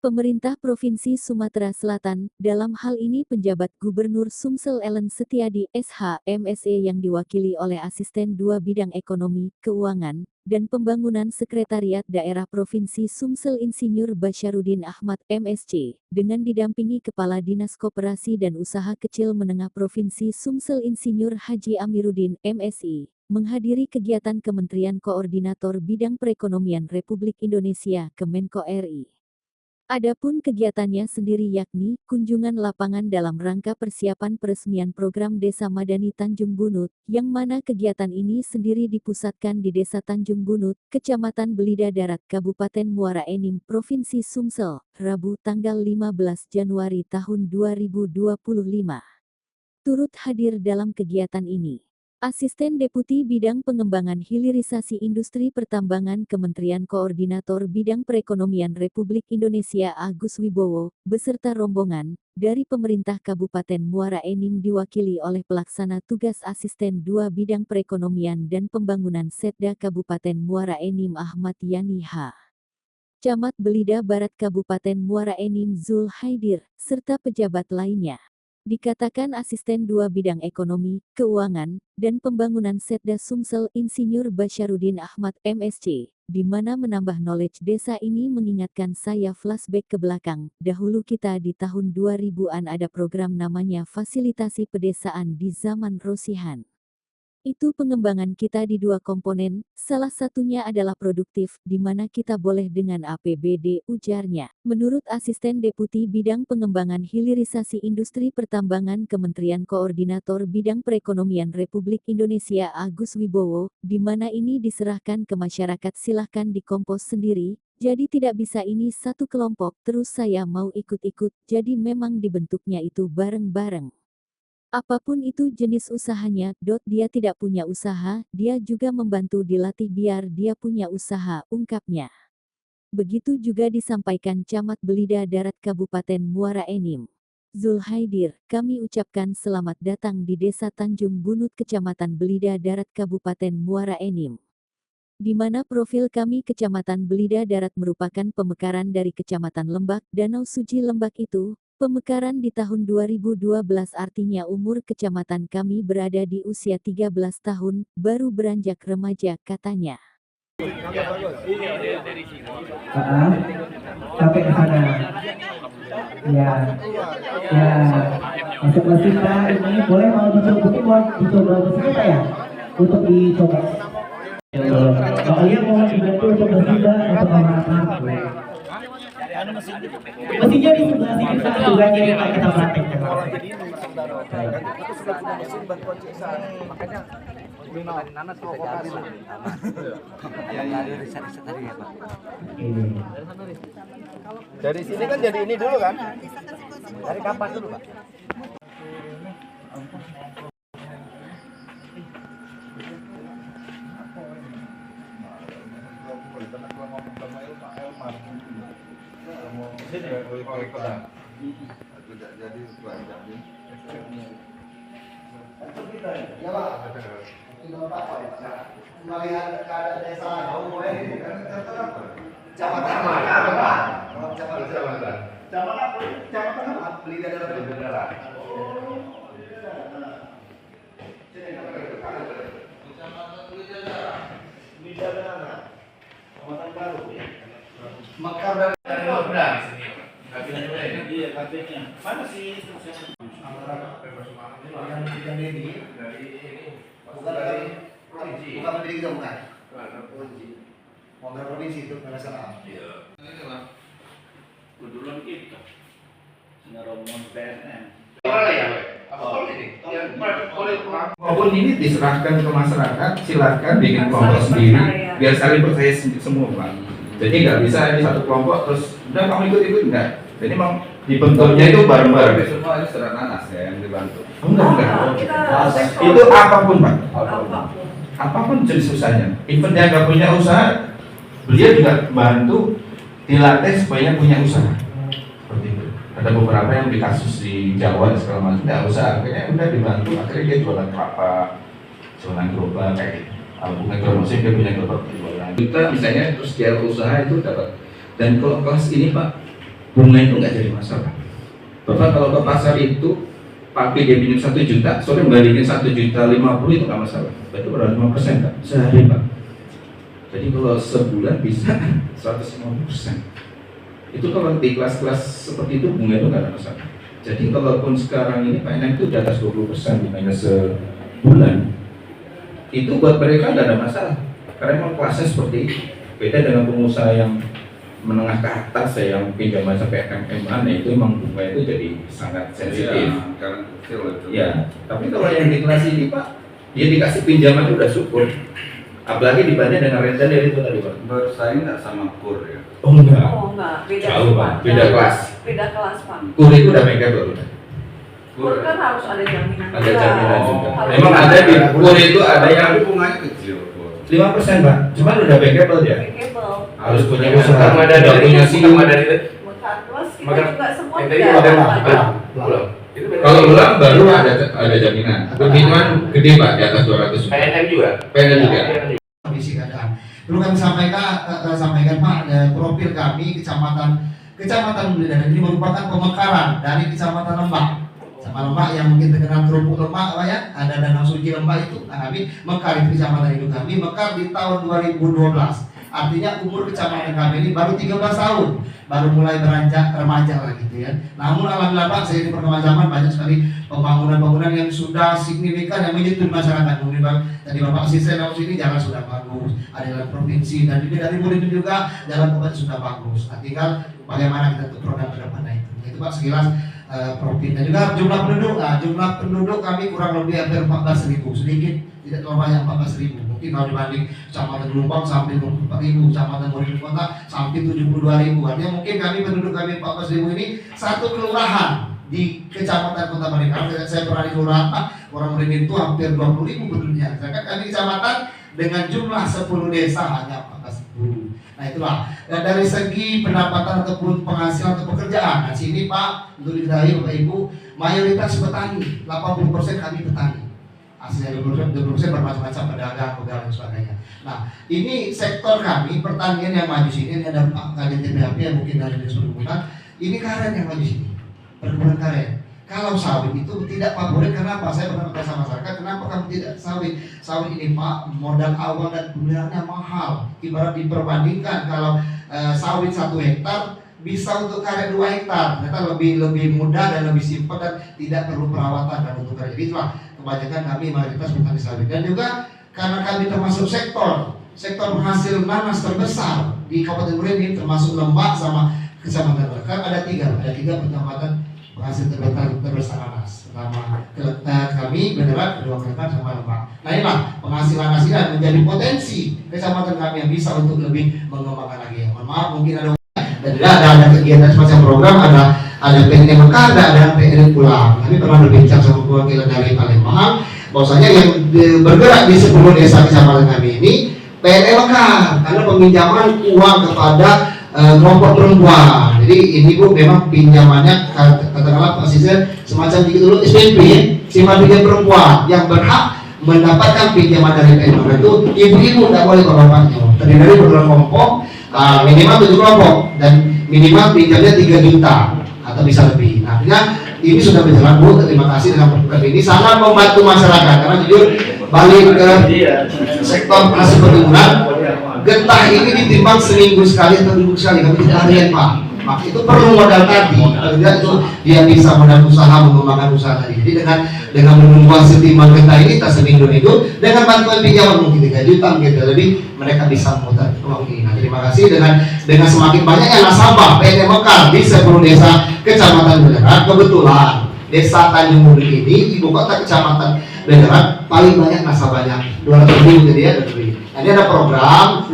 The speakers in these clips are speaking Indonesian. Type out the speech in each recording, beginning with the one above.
Pemerintah Provinsi Sumatera Selatan, dalam hal ini penjabat Gubernur Sumsel Ellen Setiadi SH, MSE yang diwakili oleh Asisten 2 Bidang Ekonomi, Keuangan, dan Pembangunan Sekretariat Daerah Provinsi Sumsel Insinyur Basyarudin Ahmad, MSC, dengan didampingi Kepala Dinas Koperasi dan Usaha Kecil Menengah Provinsi Sumsel Insinyur Haji Amiruddin, MSI, menghadiri kegiatan Kementerian Koordinator Bidang Perekonomian Republik Indonesia, Kemenko RI. Adapun kegiatannya sendiri yakni kunjungan lapangan dalam rangka persiapan peresmian program Desa Madani Tanjung Bunut, yang mana kegiatan ini sendiri dipusatkan di Desa Tanjung Bunut, Kecamatan Belida Darat, Kabupaten Muara Enim, Provinsi Sumsel, Rabu tanggal 15 Januari tahun 2025. Turut hadir dalam kegiatan ini Asisten Deputi Bidang Pengembangan Hilirisasi Industri Pertambangan Kementerian Koordinator Bidang Perekonomian Republik Indonesia Agus Wibowo, beserta rombongan, dari pemerintah Kabupaten Muara Enim diwakili oleh Pelaksana Tugas Asisten 2 Bidang Perekonomian dan Pembangunan Setda Kabupaten Muara Enim Ahmad Yani H. Camat Belida Barat Kabupaten Muara Enim Zul Haidir, serta pejabat lainnya. Dikatakan Asisten 2 Bidang Ekonomi, Keuangan, dan Pembangunan Setda Sumsel Insinyur Basyarudin Ahmad MSC, di mana menambah knowledge desa ini mengingatkan saya flashback ke belakang, dahulu kita di tahun 2000-an ada program namanya Fasilitasi Pedesaan di zaman Rosihan. Itu pengembangan kita di 2 komponen, salah satunya adalah produktif, di mana kita boleh dengan APBD, ujarnya. Menurut Asisten Deputi Bidang Pengembangan Hilirisasi Industri Pertambangan Kementerian Koordinator Bidang Perekonomian Republik Indonesia Agus Wibowo, di mana ini diserahkan ke masyarakat silahkan dikompos sendiri, jadi tidak bisa ini satu kelompok, terus saya mau ikut-ikut, jadi memang dibentuknya itu bareng-bareng. Apapun itu jenis usahanya, dia tidak punya usaha, dia juga membantu dilatih biar dia punya usaha, ungkapnya. Begitu juga disampaikan Camat Belida Darat Kabupaten Muara Enim. Zul Haidir, kami ucapkan selamat datang di Desa Tanjung Bunut Kecamatan Belida Darat Kabupaten Muara Enim. Di mana profil kami Kecamatan Belida Darat merupakan pemekaran dari Kecamatan Lembak, Danau Suci Lembak itu. Pemekaran di tahun 2012 artinya umur kecamatan kami berada di usia 13 tahun, baru beranjak remaja, katanya. Sampai ke sana. Ya, masuk kita ini boleh mau dicoba bersama ya, untuk dicoba. Kalau dia mau dibantu untuk bersihkan untuk apa? Mesinnya di sebelah sini juga jadi kita praktekkan. Dari sini kan jadi ini dulu kan? Dari kapan dulu Pak? Jadi ya Pak, melihat keadaan desa Kecamatan Belida Darat. Kecamatan Baru ya. Mekar dari sini. Iya, kabinetnya. Mana sih yang ini dari ini bukan dari provinsi. Bukan dari kita bukan. Provinsi. Mau dari provinsi itu nasional. Iya. Ini lah. Kebetulan kita. Rombongan PNN. Maupun ini diserahkan ke masyarakat, silakan bikin kelompok sendiri, biar saling percaya semua Pak. Jadi nggak bisa ini satu kelompok terus udah kamu ikut enggak. Jadi memang dibentuknya itu bareng-bareng. Semua ini secara nanas ya yang dibantu. Enggak. Itu apapun Pak. Apapun jenis usahanya. Even yang nggak punya usaha, beliau juga bantu dilatih supaya punya usaha. Seperti itu. Ada beberapa yang di kasus di Jawa segala macam nggak usah, akhirnya udah dibantu. Akhirnya dia jualan kelapa, jualan gerobak kayak gitu. Bukan promosi, dia punya gerobak jualan. Kita misalnya terus dia usaha itu dapat. Dan kalau kelas ini Pak, bunga itu nggak jadi masalah. Bapak kalau ke pasar itu pagi dia minum 1 juta, sore balikin 1.050.000 itu nggak masalah. Berarti berapa 5% kan sehari Pak. Jadi kalau sebulan bisa 150%. Itu kalau di kelas-kelas seperti itu bunga itu nggak ada masalah. Jadi kalaupun sekarang ini PNM itu di atas 20% bunganya sebulan, itu buat mereka nggak ada masalah. Karena memang kelasnya seperti itu. Beda dengan pengusaha yang menengah ke atas yang pinjaman sampai MMA, itu memang bunga itu jadi sangat sensitif. Karena kecil itu. Ya, tapi kalau yang di kelas ini Pak, dia dikasih pinjaman itu udah syukur. Apalagi dibanding dengan rentenir itu tadi Pak. Bersaing nggak sama kur ya? Oh enggak. Oh enggak, beda Jauh Pak, beda kelas. Beda kelas Pak. Kur itu udah bankable udah. Kur kan harus ada jaminan. Ada jaminan juga. Harus Memang ada di kur itu ada yang Tapi bunganya kecil. 5% Pak, cuman udah bankable dia. bankable. Harus punya usaha, Ada udah punya SIM. dari Bukan plus kita Makan- juga semua Yang tidak tadi makan ada. pulang. Itu beda. Kalau ulang baru ada jaminan. Begituan gede Pak, di atas 200 juta. PNM juga. PNM juga. Kondisi keadaan. Perlu kami sampaikan Pak, profil kami Kecamatan Bulidan ini merupakan pemekaran dari Kecamatan Lembak. Sama Lembak yang mungkin terkenal kerupuk Lembak Pak ya, ada Danau Suci Lembak itu. Nah, kami mekar di kecamatan itu, kami mekar di tahun 2012. Artinya umur kecamatan kami ini baru 13 tahun, baru mulai beranjak remaja lah gitu ya. Namun alhamdulillah Pak, seiring perkembangan zaman banyak sekali pembangunan yang sudah signifikan yang menyentuh masyarakat. Mungkin tadi Bapak Sisel sini jalan sudah bagus, ada jalan provinsi, dan juga dari murid juga jalan obat sudah bagus. Nah, tinggal bagaimana kita untuk program ke depannya itu Pak sekilas profil. Dan juga jumlah penduduk kami kurang lebih hampir 14.000, sedikit tidak terlalu banyak 14.000. Mungkin kalau dibanding Kecamatan Gelombang sampai 24.000, Kecamatan Morenin Kota sampai 72.000. Artinya mungkin penduduk kami 14.000 ini satu kelurahan di Kecamatan Kota Morenin. Kalau saya pernah di kelurahan Pak, orang Morenin itu hampir 20.000 penduduknya. Sedangkan kami kecamatan dengan jumlah 10 desa hanya 14.000. Nah itulah. Dan dari segi pendapatan ataupun penghasilan atau pekerjaan, nah sini Pak, untuk diketahui Bapak Ibu, mayoritas petani, 80% kami petani. Hasilnya 20% bermacam-macam pedagang, pegawai dan sebagainya. Nah, ini sektor kami pertanian yang maju sini, ini ada Pak Kadin TPHP yang mungkin dari Dinas Perhubungan, ini karen yang maju sini, perkebunan karen. Kalau sawit itu tidak favorit, kenapa? Saya pernah bertanya sama masyarakat, kenapa kamu tidak sawit? Sawit ini Pak, modal awal dan pembeliannya mahal. Ibarat diperbandingkan kalau sawit 1 hektar bisa untuk karet 2 hektar, ternyata lebih mudah dan lebih simpel dan tidak perlu perawatan dan untuk karet. Jadi itulah kebanyakan kami mayoritas petani sawit. Dan juga karena kami termasuk sektor penghasil nanas terbesar di Kabupaten Morenin, termasuk Lembak sama Kecamatan Lembak. Ada tiga kecamatan penghasil terbesar nanas. Pertama kami Beneran, kedua Kelentar sama Lembak. Nah inilah penghasilan nanas ini menjadi potensi kecamatan kami yang bisa untuk lebih mengembangkan lagi. Mohon maaf mungkin ada dan juga ada kegiatan semacam program, ada PNM Mekar, ada PNM Pulang. Kami pernah berbincang sama perwakilan dari Palembang, bahwasanya yang bergerak di 10 desa kecamatan kami ini PNM Mekar, karena peminjaman uang kepada kelompok perempuan. Jadi ini Bu memang pinjamannya katakanlah Pak Sisel semacam dulu SPP ya, simpan pinjam perempuan yang berhak mendapatkan pinjaman dari PNM Mekar itu ibu-ibu, tidak boleh bapaknya. Terdiri dari beberapa kelompok. Minimal 7 kelompok dan minimal pinjamnya 3 juta atau bisa lebih. Nah, artinya ini sudah berjalan Bu. Terima kasih dengan program ini sangat membantu masyarakat karena jujur balik ke sektor penghasil perkebunan, getah ini ditimbang seminggu sekali atau 2 minggu sekali, tapi tidak harian Pak. Maka itu perlu modal tadi, tidak itu dia bisa modal usaha mengembangkan usaha tadi. Jadi dengan menunggu hasil timbang getah ini tak seminggu itu dengan bantuan pinjaman mungkin 3 juta mungkin lebih, mereka bisa memutar uang ini. Nah, terima kasih dengan semakin banyaknya nasabah PNM Mekar di 10 desa Kecamatan Beneran. Kebetulan Desa Tanjung Murid ini ibu kota Kecamatan Beneran paling banyak nasabahnya 200.000 jadi ya. Nah, ini ada program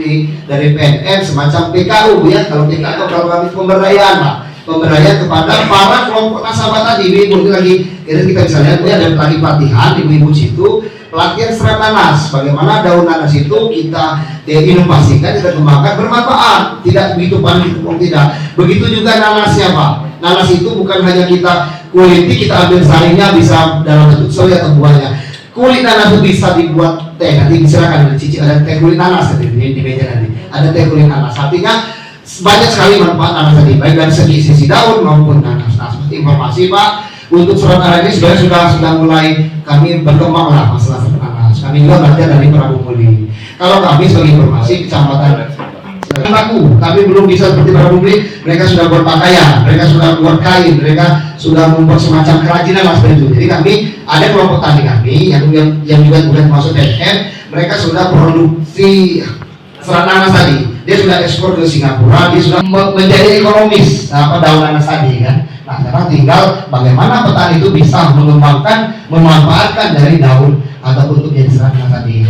dari PNM semacam PKU ya. Kalau PKU kalau kami pemberdayaan Pak, pemberdayaan kepada para kelompok nasabah tadi. Ibu ini lagi kita bisa lihat ya, ada lagi pelatihan ibu-ibu situ, pelatihan serat nanas. Bagaimana daun nanas itu kita inovasikan, kita kembangkan bermanfaat, tidak begitu panik tidak. Begitu juga nanasnya Pak. Nanas itu bukan hanya kita kuliti, kita ambil sarinya bisa dalam bentuk sari atau buahnya. Kulit nanas itu bisa dibuat teh, nanti disilakan dicicip, ada teh kulit nanas di meja nanti. Ada teh kulit nanas. Artinya banyak sekali manfaat nanas tadi, baik dari segi sisi daun maupun nanas. Nah, seperti informasi Pak, untuk sementara ini sebenarnya sudah mulai kami berkembang lah masalah nanas. Kami juga belajar dari Prabu Muli. Kalau kami sebagai informasi kecamatan kami belum bisa seperti Prabu Muli, mereka sudah buat pakaian, mereka sudah buat kain, mereka sudah membuat semacam kerajinan lah seperti itu. Jadi kami ada kelompok tani kami yang juga bukan masuk PNM, mereka sudah produksi serat nanas tadi. Dia sudah ekspor ke Singapura, dia sudah menjadi ekonomis daun nanas tadi kan. Nah, sekarang tinggal bagaimana petani itu bisa mengembangkan, memanfaatkan dari daun ataupun untuk jadi serat nanas tadi.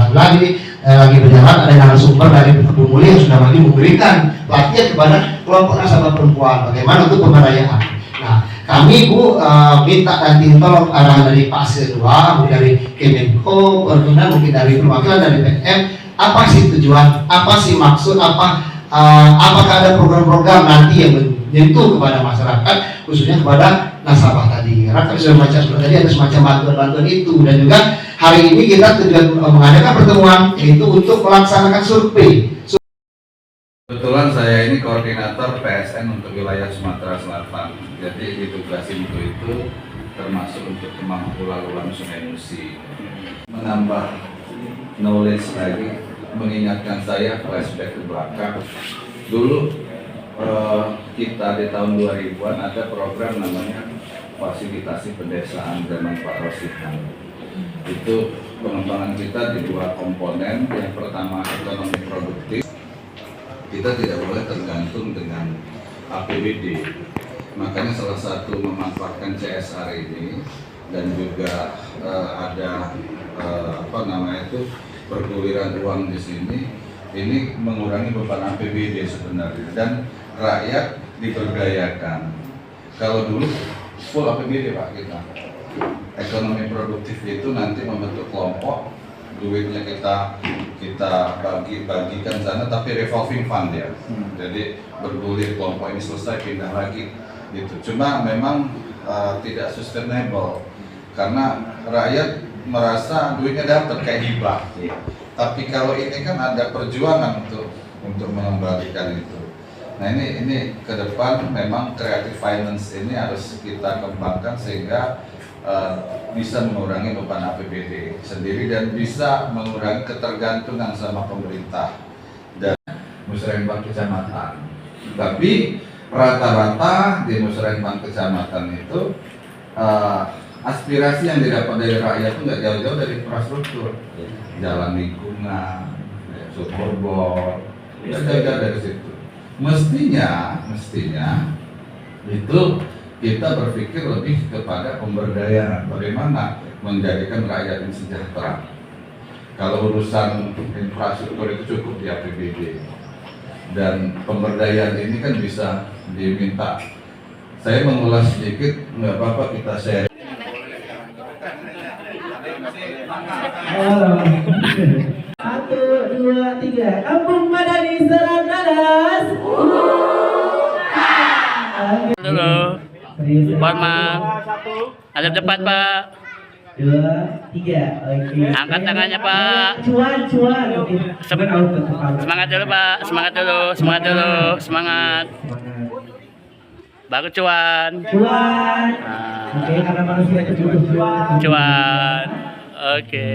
Lagi berjalan ada narasumber dari Prabu Muli yang sudah lagi memberikan pelatihan kepada kelompok nasabah perempuan bagaimana untuk pemberdayaan. Nah, kami Bu minta nanti tolong arahan dari Pak Sedua, mungkin dari Kemenko, mungkin dari perwakilan dari PNM, apa sih tujuan, apa sih maksud, apakah ada program-program nanti yang menyentuh kepada masyarakat, khususnya kepada nasabah tadi. Karena kami sudah baca seperti tadi ada semacam bantuan-bantuan itu, dan juga hari ini kita tujuan mengadakan pertemuan yaitu untuk melaksanakan survei. Kebetulan saya ini koordinator PSN untuk wilayah Sumatera Selatan. Jadi ditugasi untuk itu termasuk untuk Kemang Pulau Sungai Musi. Menambah knowledge lagi, mengingatkan saya flashback ke belakang. Dulu kita di tahun 2000-an ada program namanya fasilitasi pedesaan zaman Pak Rosihan. Itu pengembangan kita di dua komponen. Yang pertama ekonomi produktif. Kita tidak boleh tergantung dengan APBD. Makanya salah satu memanfaatkan CSR ini dan juga ada perguliran uang di sini, ini mengurangi beban APBD sebenarnya dan rakyat diberdayakan. Kalau dulu full APBD Pak kita. Ekonomi produktif itu nanti membentuk kelompok, duitnya kita bagikan sana, tapi revolving fund ya. Jadi bergulir, kelompok ini selesai pindah lagi gitu. Cuma memang tidak sustainable karena rakyat merasa duitnya dapat kayak hibah. Tapi kalau ini kan ada perjuangan untuk mengembalikan itu. Nah ini ke depan memang creative finance ini harus kita kembangkan sehingga bisa mengurangi beban APBD sendiri dan bisa mengurangi ketergantungan sama pemerintah dan musrenbang kecamatan. Tapi rata-rata di musrenbang kecamatan itu aspirasi yang didapat dari rakyat itu nggak jauh-jauh dari infrastruktur, jalan lingkungan, sumur bor, nggak jauh-jauh dari situ. Mestinya itu kita berpikir lebih kepada pemberdayaan, bagaimana menjadikan rakyat ini sejahtera. Kalau urusan infrastruktur itu cukup di APBD dan pemberdayaan ini kan bisa diminta. Saya mengulas sedikit, nggak apa-apa kita share. Satu, dua, tiga. Kampung Madani Serat Nanas. Dulu, Pak, ada depan Pak. Dua, tiga. Oke. Angkat tangannya Pak. Cuan. Oke. Semangat dulu Pak, semangat dulu, semangat. Baru cuan. Oke, karena manusia itu butuh cuan. Cuan. Oke.